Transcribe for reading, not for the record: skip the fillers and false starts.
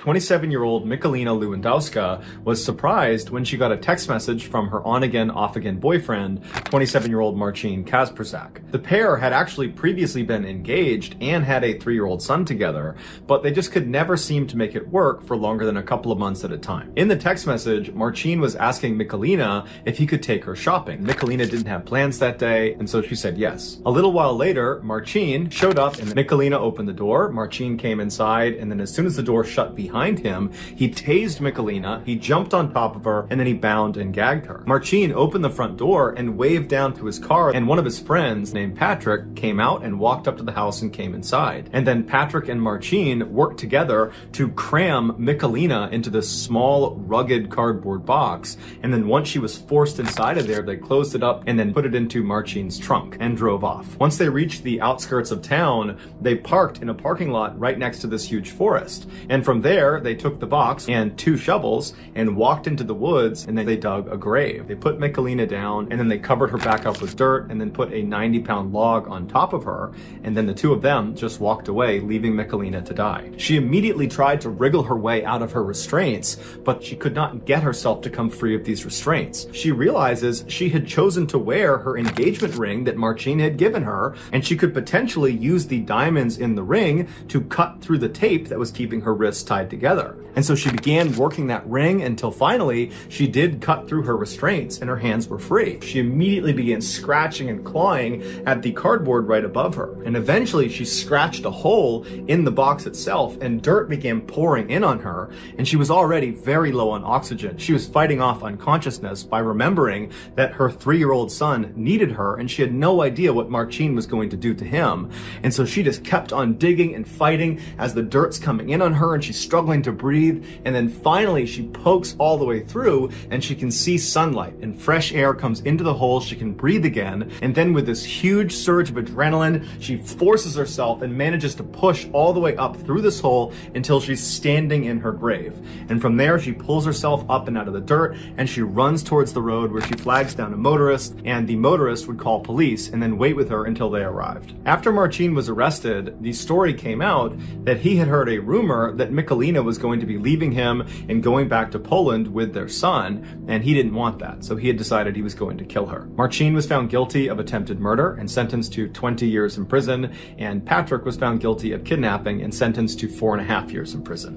27-year-old Michalina Lewandowska was surprised when she got a text message from her on-again, off-again boyfriend, 27-year-old Marcin Kasperzak. The pair had actually previously been engaged and had a 3-year-old son together, but they just could never seem to make it work for longer than a couple of months at a time. In the text message, Marcin was asking Michalina if he could take her shopping. Michalina didn't have plans that day, and so she said yes. A little while later, Marcin showed up and Michalina opened the door. Marcin came inside, and then as soon as the door shut behind him, he tased Michalina, he jumped on top of her, and then he bound and gagged her. Marcin opened the front door and waved down to his car, and one of his friends named Patrick came out and walked up to the house and came inside. And then Patrick and Marcin worked together to cram Michalina into this small, rugged cardboard box, and then once she was forced inside of there, they closed it up and then put it into Marcin's trunk and drove off. Once they reached the outskirts of town, they parked in a parking lot right next to this huge forest. And from there, they took the box and 2 shovels and walked into the woods, and then they dug a grave. They put Michalina down, and then they covered her back up with dirt and then put a 90-pound log on top of her, and then the 2 of them just walked away, leaving Michalina to die. She immediately tried to wriggle her way out of her restraints, but she could not get herself to come free of these restraints. She realizes she had chosen to wear her engagement ring that Marcin had given her, and she could potentially use the diamonds in the ring to cut through the tape that was keeping her wrists tied together. And so she began working that ring until finally she did cut through her restraints and her hands were free. She immediately began scratching and clawing at the cardboard right above her. And eventually she scratched a hole in the box itself and dirt began pouring in on her. And she was already very low on oxygen. She was fighting off unconsciousness by remembering that her 3-year-old son needed her and she had no idea what Marcin was going to do to him. And so she just kept on digging and fighting as the dirt's coming in on her and she's struggling to breathe. And then finally she pokes all the way through and she can see sunlight and fresh air comes into the hole. She can breathe again. And then with this huge surge of adrenaline, she forces herself and manages to push all the way up through this hole until she's standing in her grave. And from there, she pulls herself up and out of the dirt and she runs towards the road where she flags down a motorist, and the motorist would call police and then wait with her until they arrived. After Marcin was arrested, the story came out that he had heard a rumor that Michalina was going to be leaving him and going back to Poland with their son, and he didn't want that, so he had decided he was going to kill her. Marcin was found guilty of attempted murder and sentenced to 20 years in prison, and Patrick was found guilty of kidnapping and sentenced to 4.5 years in prison.